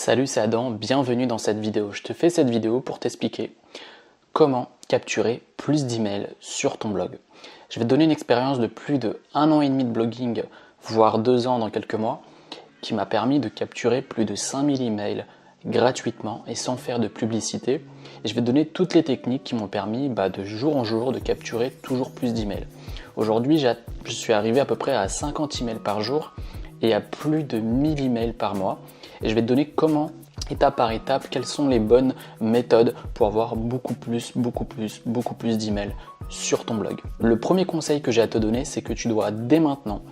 Salut, c'est Adam, bienvenue dans cette vidéo. Je te fais cette vidéo pour t'expliquer comment capturer plus d'emails sur ton blog. Je vais te donner une expérience de plus de 1 an et demi de blogging, voire 2 ans dans quelques mois, qui m'a permis de capturer plus de 5000 emails gratuitement et sans faire de publicité. Et je vais te donner toutes les techniques qui m'ont permis de jour en jour de capturer toujours plus d'emails. Aujourd'hui, je suis arrivé à peu près à 50 emails par jour et à plus de 1000 emails par mois. Et je vais te donner comment, étape par étape, quelles sont les bonnes méthodes pour avoir beaucoup plus d'emails sur ton blog. Le premier conseil que j'ai à te donner, c'est que tu dois dès maintenant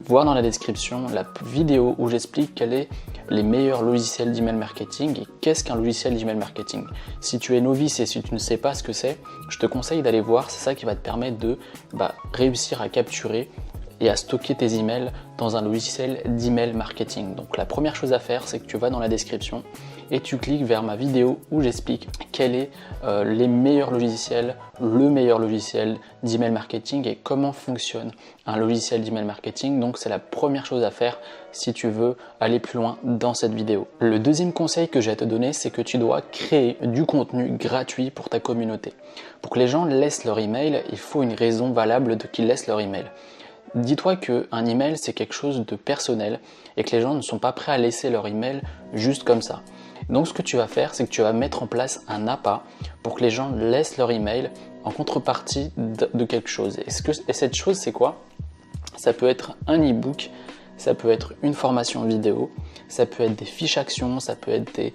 voir dans la description la vidéo où j'explique quels sont les meilleurs logiciels d'email marketing et qu'est-ce qu'un logiciel d'email marketing. Si tu es novice et si tu ne sais pas ce que c'est, je te conseille d'aller voir, c'est ça qui va te permettre de réussir à capturer et à stocker tes emails dans un logiciel d'email marketing. Donc la première chose à faire, c'est que tu vas dans la description et tu cliques vers ma vidéo où j'explique quel est le meilleur logiciel d'email marketing et comment fonctionne un logiciel d'email marketing. Donc c'est la première chose à faire si tu veux aller plus loin dans cette vidéo. Le deuxième conseil que j'ai à te donner, c'est que tu dois créer du contenu gratuit pour ta communauté. Pour que les gens laissent leur email, il faut une raison valable de qu'ils laissent leur email. Dis-toi qu'un email, c'est quelque chose de personnel et que les gens ne sont pas prêts à laisser leur email juste comme ça. Donc ce que tu vas faire, c'est que tu vas mettre en place un appât pour que les gens laissent leur email en contrepartie de quelque chose. Et cette chose, c'est quoi? Ça peut être un e-book, ça peut être une formation vidéo, ça peut être des fiches actions, ça peut être des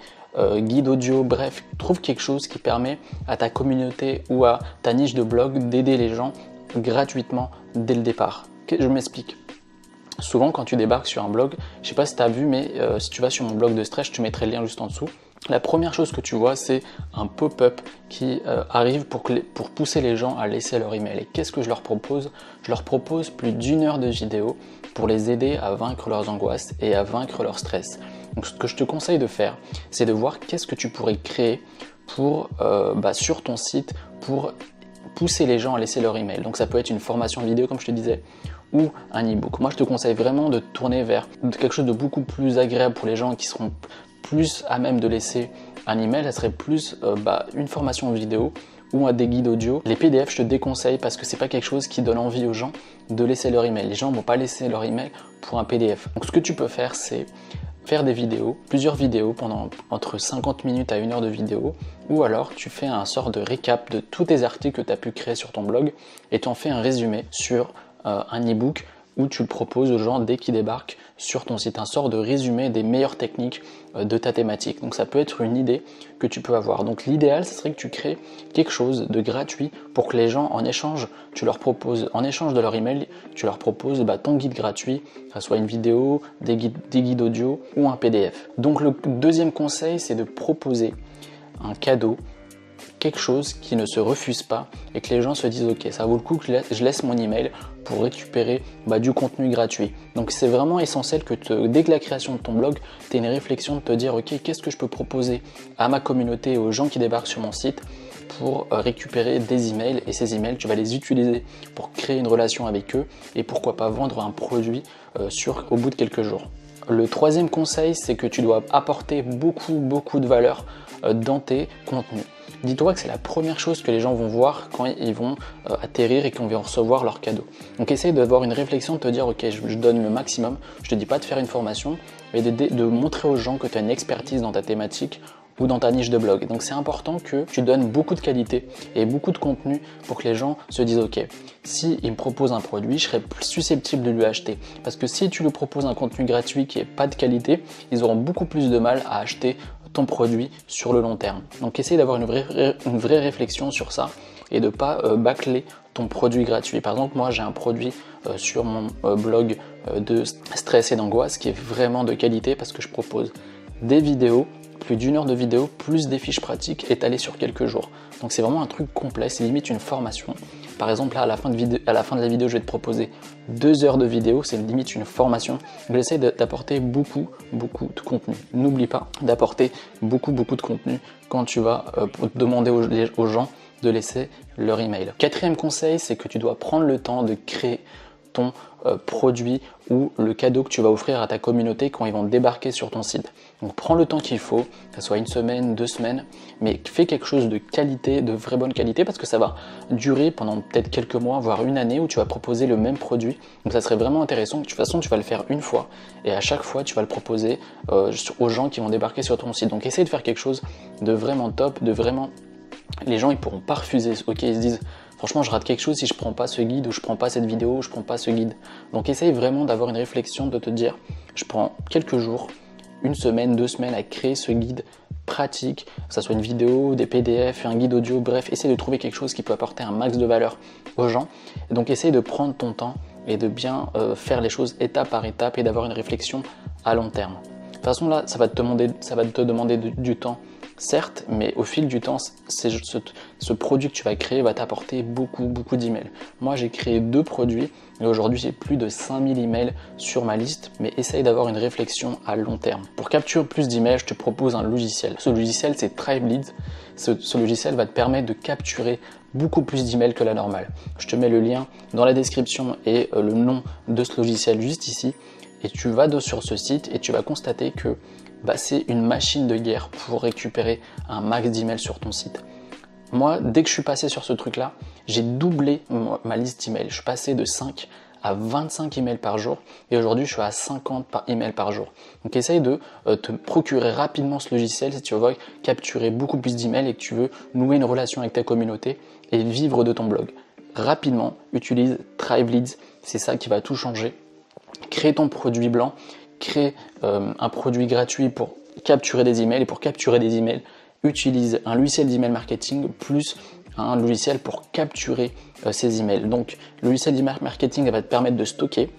guides audio, bref, trouve quelque chose qui permet à ta communauté ou à ta niche de blog d'aider les gens gratuitement dès le départ. Je m'explique. Souvent quand tu débarques sur un blog, je sais pas si tu as vu, mais si tu vas sur mon blog de Stretch, je te mettrai le lien juste en dessous. La première chose que tu vois, c'est un pop-up qui arrive pour pousser les gens à laisser leur email. Et qu'est-ce que je leur propose? Je leur propose plus d'1 heure de vidéo pour les aider à vaincre leurs angoisses et à vaincre leur stress. Donc ce que je te conseille de faire, c'est de voir qu'est-ce que tu pourrais créer pour, sur ton site pour pousser les gens à laisser leur email. Donc ça peut être une formation vidéo comme je te disais, ou un e-book. Moi je te conseille vraiment de tourner vers quelque chose de beaucoup plus agréable pour les gens qui seront plus à même de laisser un email. Ça serait plus une formation vidéo ou des guides audio. Les PDF je te déconseille parce que c'est pas quelque chose qui donne envie aux gens de laisser leur email. Les gens ne vont pas laisser leur email pour un PDF. Donc ce que tu peux faire, c'est faire des vidéos, plusieurs vidéos pendant entre 50 minutes à 1 heure de vidéo, ou alors tu fais un sort de récap de tous tes articles que tu as pu créer sur ton blog et tu en fais un résumé sur un e-book où tu le proposes aux gens dès qu'ils débarquent sur ton site, un sort de résumé des meilleures techniques de ta thématique. Donc ça peut être une idée que tu peux avoir. Donc l'idéal, ce serait que tu crées quelque chose de gratuit pour que les gens, en échange de leur email, tu leur proposes ton guide gratuit, que ce soit une vidéo, des guides audio ou un PDF. Donc le deuxième conseil, c'est de proposer un cadeau, quelque chose qui ne se refuse pas et que les gens se disent ok, ça vaut le coup que je laisse mon email pour récupérer du contenu gratuit. Donc c'est vraiment essentiel que dès que la création de ton blog, tu aies une réflexion de te dire ok, qu'est-ce que je peux proposer à ma communauté et aux gens qui débarquent sur mon site pour récupérer des emails, et ces emails tu vas les utiliser pour créer une relation avec eux et pourquoi pas vendre un produit au bout de quelques jours. Le troisième conseil, c'est que tu dois apporter beaucoup de valeur dans tes contenus. Dis-toi que c'est la première chose que les gens vont voir quand ils vont atterrir et quand ils vont recevoir leur cadeau. Donc essaye d'avoir une réflexion, de te dire ok, je donne le maximum. Je te dis pas de faire une formation, mais de montrer aux gens que tu as une expertise dans ta thématique ou dans ta niche de blog. Donc c'est important que tu donnes beaucoup de qualité et beaucoup de contenu pour que les gens se disent ok, si il me propose un produit, je serai plus susceptible de lui acheter. Parce que si tu lui proposes un contenu gratuit qui n'est pas de qualité, ils auront beaucoup plus de mal à acheter ton produit sur le long terme. Donc essaye d'avoir une vraie réflexion sur ça et de ne pas bâcler ton produit gratuit. Par exemple, moi j'ai un produit sur mon blog de stress et d'angoisse qui est vraiment de qualité parce que je propose des vidéos, plus d'1 heure de vidéo, plus des fiches pratiques étalées sur quelques jours. Donc c'est vraiment un truc complet, c'est limite une formation. Par exemple là à la fin de la vidéo je vais te proposer 2 heures de vidéo, c'est limite une formation. J'essaie d'apporter beaucoup de contenu. N'oublie pas d'apporter beaucoup de contenu quand tu vas demander aux gens de laisser leur email. Quatrième conseil, c'est que tu dois prendre le temps de créer ton produit ou le cadeau que tu vas offrir à ta communauté quand ils vont débarquer sur ton site. Donc prends le temps qu'il faut, que ce soit une semaine, 2 semaines, mais fais quelque chose de qualité, de vraie bonne qualité, parce que ça va durer pendant peut-être quelques mois, voire une année, où tu vas proposer le même produit. Donc ça serait vraiment intéressant. De toute façon, tu vas le faire une fois, et à chaque fois, tu vas le proposer aux gens qui vont débarquer sur ton site. Donc essaye de faire quelque chose de vraiment top, de vraiment... Les gens, ils pourront pas refuser. Ok, ils se disent... Franchement, je rate quelque chose si je prends pas ce guide, ou je prends pas cette vidéo, ou je prends pas ce guide. Donc essaye vraiment d'avoir une réflexion, de te dire, je prends quelques jours, une semaine, 2 semaines à créer ce guide pratique, que ce soit une vidéo, des PDF, un guide audio, bref, essaye de trouver quelque chose qui peut apporter un max de valeur aux gens. Et donc essaye de prendre ton temps et de bien faire les choses étape par étape et d'avoir une réflexion à long terme. De toute façon là, ça va te demander du temps, certes, mais au fil du temps, ce produit que tu vas créer va t'apporter beaucoup d'emails. Moi, j'ai créé 2 produits et aujourd'hui, j'ai plus de 5000 emails sur ma liste, mais essaye d'avoir une réflexion à long terme. Pour capturer plus d'emails, je te propose un logiciel. Ce logiciel, c'est TribeLeads. Ce logiciel va te permettre de capturer beaucoup plus d'emails que la normale. Je te mets le lien dans la description et le nom de ce logiciel juste ici. Et tu vas sur ce site et tu vas constater que c'est une machine de guerre pour récupérer un max d'emails sur ton site. Moi, dès que je suis passé sur ce truc-là, j'ai doublé ma liste d'emails. Je suis passé de 5 à 25 emails par jour et aujourd'hui, je suis à 50 emails par jour. Donc, essaye de te procurer rapidement ce logiciel si tu veux capturer beaucoup plus d'emails et que tu veux nouer une relation avec ta communauté et vivre de ton blog. Rapidement, utilise TribeLeads, c'est ça qui va tout changer. Crée ton produit blanc, crée un produit gratuit pour capturer des emails et pour capturer des emails, utilise un logiciel d'email marketing plus un logiciel pour capturer ces emails. Donc le logiciel d'email marketing va te permettre de stocker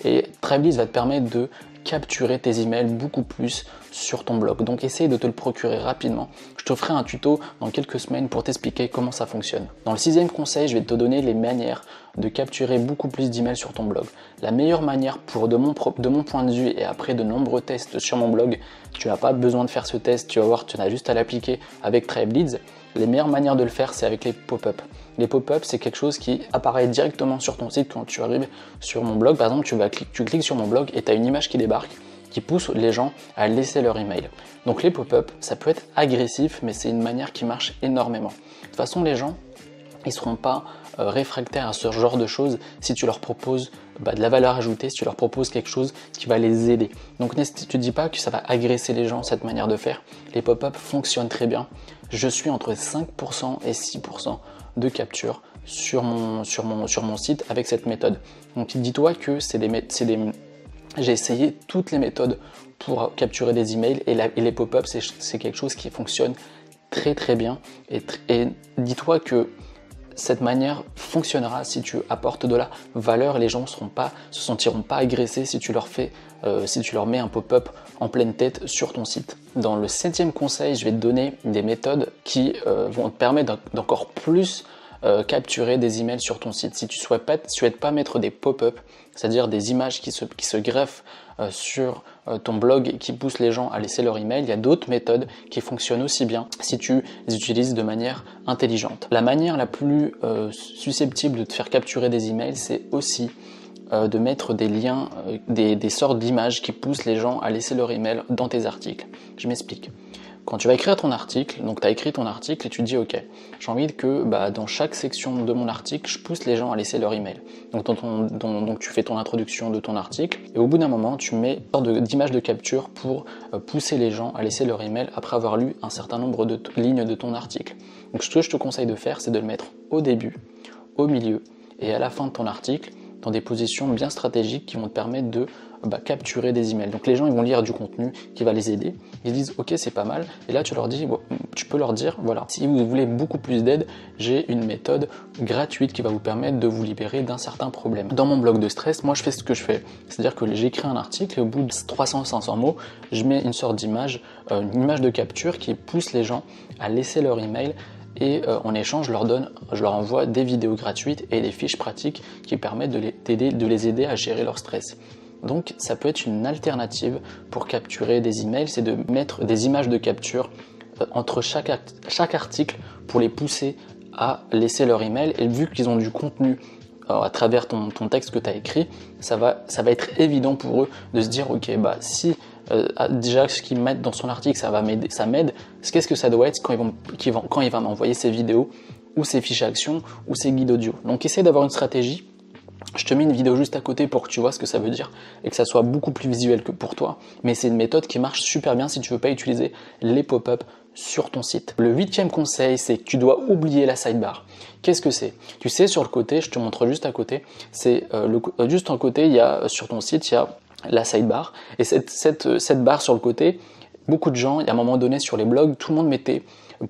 et TribeLeads va te permettre de capturer tes emails beaucoup plus sur ton blog. Donc essaye de te le procurer rapidement. Je te ferai un tuto dans quelques semaines pour t'expliquer comment ça fonctionne. Dans le 6e conseil, je vais te donner les manières de capturer beaucoup plus d'emails sur ton blog. La meilleure manière de mon point de vue et après de nombreux tests sur mon blog, tu n'as pas besoin de faire ce test, tu vas voir, tu as juste à l'appliquer avec TribeLeads. Les meilleures manières de le faire, c'est avec les pop-up. Les pop-up, c'est quelque chose qui apparaît directement sur ton site quand tu arrives sur mon blog. Par exemple, tu cliques sur mon blog et tu as une image qui débarque qui pousse les gens à laisser leur email. Donc les pop-up, ça peut être agressif, mais c'est une manière qui marche énormément. De toute façon, les gens, ils ne seront pas réfractaires à ce genre de choses si tu leur proposes de la valeur ajoutée, si tu leur proposes quelque chose qui va les aider. Donc ne te dis pas que ça va agresser les gens, cette manière de faire. Les pop-up fonctionnent très bien. Je suis entre 5% et 6% de capture sur mon site avec cette méthode. Donc dis-toi que j'ai essayé toutes les méthodes pour capturer des emails et les pop-up, c'est quelque chose qui fonctionne très bien. Et dis-toi que cette manière fonctionnera si tu apportes de la valeur et les gens se sentiront pas agressés si tu leur mets un pop-up en pleine tête sur ton site. Dans le 7e conseil, je vais te donner des méthodes qui vont te permettre d'encore plus capturer des emails sur ton site. Si tu souhaites pas mettre des pop-up, c'est-à-dire des images qui se greffent sur ton blog et qui poussent les gens à laisser leur email, il y a d'autres méthodes qui fonctionnent aussi bien si tu les utilises de manière intelligente. La manière la plus susceptible de te faire capturer des emails, c'est aussi de mettre des liens, des sortes d'images qui poussent les gens à laisser leur email dans tes articles. Je m'explique. Quand tu vas écrire ton article, donc tu as écrit ton article et tu dis ok, j'ai envie que dans chaque section de mon article, je pousse les gens à laisser leur email. Donc tu fais ton introduction de ton article et au bout d'un moment, tu mets une sorte d'image de capture pour pousser les gens à laisser leur email après avoir lu un certain nombre de lignes de ton article. Donc ce que je te conseille de faire, c'est de le mettre au début, au milieu et à la fin de ton article dans des positions bien stratégiques qui vont te permettre de capturer des emails. Donc les gens ils vont lire du contenu qui va les aider, ils disent ok c'est pas mal et là tu peux leur dire voilà, si vous voulez beaucoup plus d'aide, j'ai une méthode gratuite qui va vous permettre de vous libérer d'un certain problème. Dans mon blog de stress, moi je fais ce que je fais, c'est-à-dire que j'écris un article et au bout de 300-500 mots, je mets une sorte d'image, une image de capture qui pousse les gens à laisser leur email. Et en échange, je leur envoie des vidéos gratuites et des fiches pratiques qui permettent de les aider à gérer leur stress. Donc ça peut être une alternative pour capturer des emails, c'est de mettre des images de capture entre chaque article pour les pousser à laisser leur email. Et vu qu'ils ont du contenu à travers ton texte que tu as écrit, ça va être évident pour eux de se dire ok, bah si déjà ce qu'ils mettent dans son article ça m'aide, qu'est-ce que ça doit être quand il va m'envoyer ses vidéos ou ses fiches actions ou ses guides audio. Donc essaie d'avoir une stratégie. Je te mets une vidéo juste à côté pour que tu vois ce que ça veut dire et que ça soit beaucoup plus visuel que pour toi. Mais c'est une méthode qui marche super bien si tu veux pas utiliser les pop-up sur ton site. Le 8e conseil, c'est que tu dois oublier la sidebar. Qu'est-ce que c'est? Tu sais, sur le côté, je te montre juste à côté, c'est juste en côté, il y a sur ton site, il y a la sidebar. Et cette barre sur le côté, beaucoup de gens, il y a un moment donné sur les blogs, tout le monde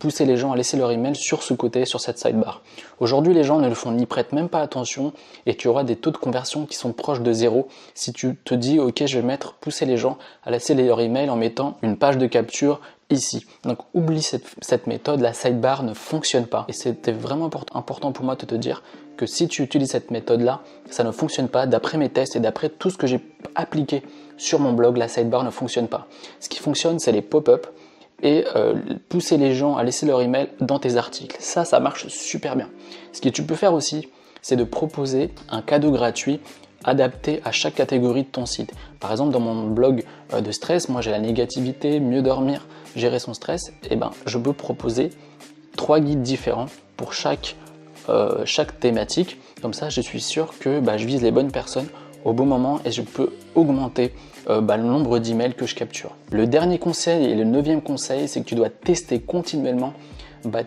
poussait les gens à laisser leur email sur ce côté, sur cette sidebar. Aujourd'hui, les gens ne le font ni prêtent même pas attention et tu auras des taux de conversion qui sont proches de 0 si tu te dis ok, je vais pousser les gens à laisser leur email en mettant une page de capture ici. Donc oublie cette méthode, la sidebar ne fonctionne pas. Et c'était vraiment important pour moi de te dire que si tu utilises cette méthode-là, ça ne fonctionne pas. D'après mes tests et d'après tout ce que j'ai appliqué sur mon blog, la sidebar ne fonctionne pas. Ce qui fonctionne, c'est les pop-up et pousser les gens à laisser leur email dans tes articles. Ça marche super bien. Ce que tu peux faire aussi, c'est de proposer un cadeau gratuit adapté à chaque catégorie de ton site. Par exemple, dans mon blog de stress, moi j'ai la négativité, mieux dormir, gérer son stress, et je peux proposer 3 guides différents pour chaque thématique. Comme ça, je suis sûr que je vise les bonnes personnes au bon moment et je peux augmenter le nombre d'emails que je capture. Le dernier conseil et le 9e conseil, c'est que tu dois tester continuellement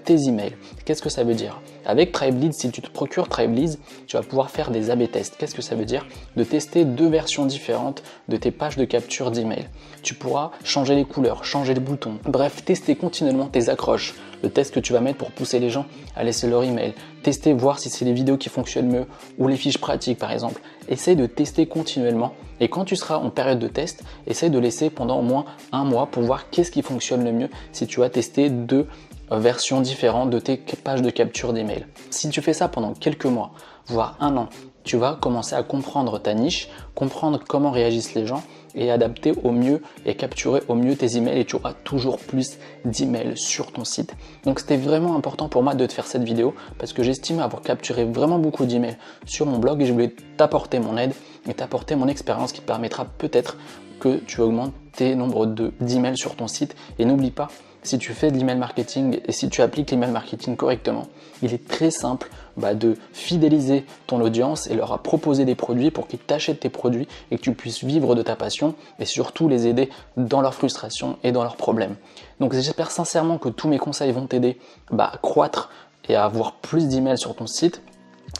tes emails. Qu'est-ce que ça veut dire? Avec Tribeleads, si tu te procures Tribeleads, tu vas pouvoir faire des A/B tests. Qu'est-ce que ça veut dire? De tester 2 versions différentes de tes pages de capture d'email. Tu pourras changer les couleurs, changer les boutons. Bref, tester continuellement tes accroches, le test que tu vas mettre pour pousser les gens à laisser leur email. Tester, voir si c'est les vidéos qui fonctionnent mieux ou les fiches pratiques par exemple. Essaye de tester continuellement et quand tu seras en période de test, essaye de laisser pendant au moins un mois pour voir qu'est-ce qui fonctionne le mieux si tu as testé 2 versions différentes de tes pages de capture d'email. Si tu fais ça pendant quelques mois, voire un an, tu vas commencer à comprendre ta niche, comprendre comment réagissent les gens et adapter au mieux et capturer au mieux tes emails et tu auras toujours plus d'emails sur ton site. Donc c'était vraiment important pour moi de te faire cette vidéo parce que j'estime avoir capturé vraiment beaucoup d'emails sur mon blog et je voulais t'apporter mon aide et t'apporter mon expérience qui te permettra peut-être que tu augmentes tes nombres d'emails sur ton site. Et n'oublie pas, si tu fais de l'email marketing et si tu appliques l'email marketing correctement, il est très simple de fidéliser ton audience et leur proposer des produits pour qu'ils t'achètent tes produits et que tu puisses vivre de ta passion et surtout les aider dans leurs frustrations et dans leurs problèmes. Donc j'espère sincèrement que tous mes conseils vont t'aider à croître et à avoir plus d'emails sur ton site.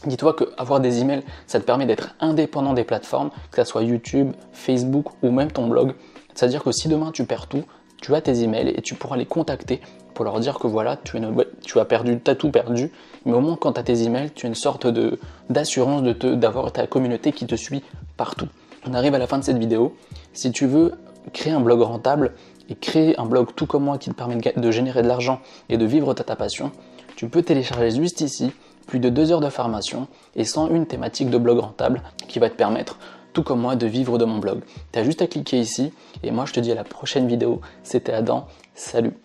Dis-toi qu'avoir des emails, ça te permet d'être indépendant des plateformes, que ce soit YouTube, Facebook ou même ton blog. C'est-à-dire que si demain tu perds tout, tu as tes emails et tu pourras les contacter pour leur dire que voilà, tu as tout perdu, mais au moins quand tu as tes emails, tu as une sorte d'assurance d'avoir ta communauté qui te suit partout. On arrive à la fin de cette vidéo. Si tu veux créer un blog rentable et créer un blog tout comme moi qui te permet de générer de l'argent et de vivre ta passion, tu peux télécharger juste ici plus de 2 heures de formation et 101 thématiques de blog rentable qui va te permettre tout comme moi de vivre de mon blog. Tu as juste à cliquer ici et moi je te dis à la prochaine vidéo. C'était Adam, salut!